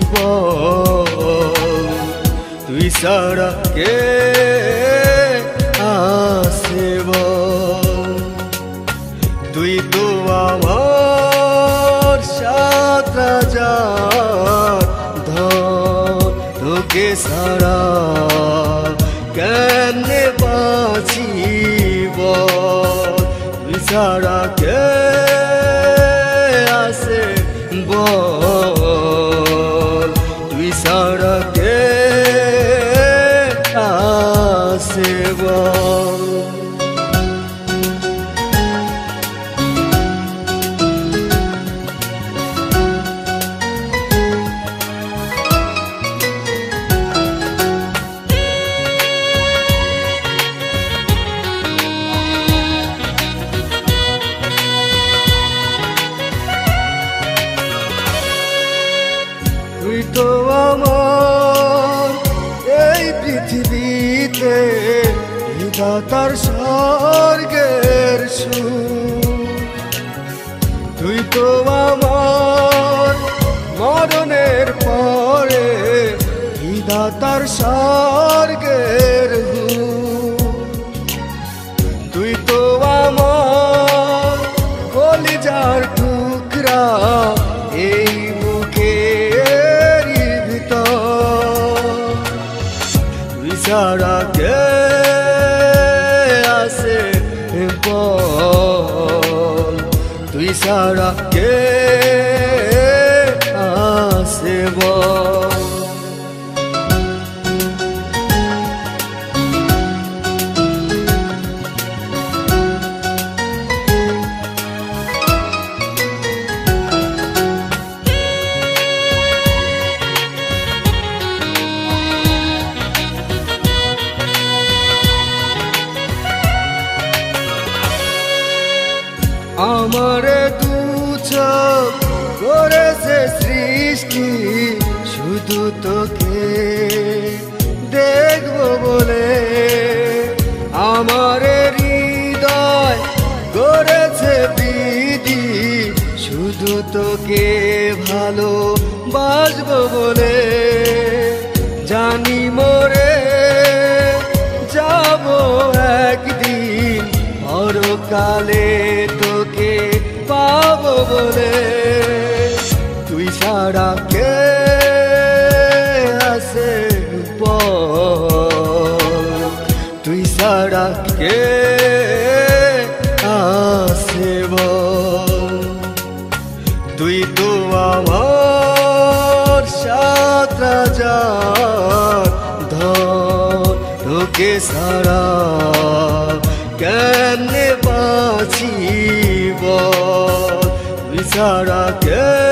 বল তুই ছাড়া কে আছে বল তুই তো আমার সাত রাজার ধন তোকে ছাড়া কেমনে বাঁচি বল তুই ছাড়া কে আছে বল তুই ছাড়া কে আছে বল তুই তো আমার এই পৃথিবীতে বিধাতার স্বর্গের সুর তুই তো আমার মরণের পরে বিধাতার স্বর্গের হুর তুই তো আমার কলিজার টুকরা এই ছাড়া কে আছে বল তুই ছাড়া কে আছে বল আমারে দু চোখ করেছে সৃষ্টি শুধু তোকে দেখবো বলে আমারে হৃদয় করেছে বিধি শুধু তোকে ভালো বাসবো বলে জানি মরে যাবো একদিন পরকালে তোকে পাবো বলে তুই ছাড়া কে আছে বল তুই ছাড়া কে আছে বল তুই তো আমার সাত রাজার ধন তোকে ছাড়া কেমনে বাঁচি বল তুই ছাড়া কে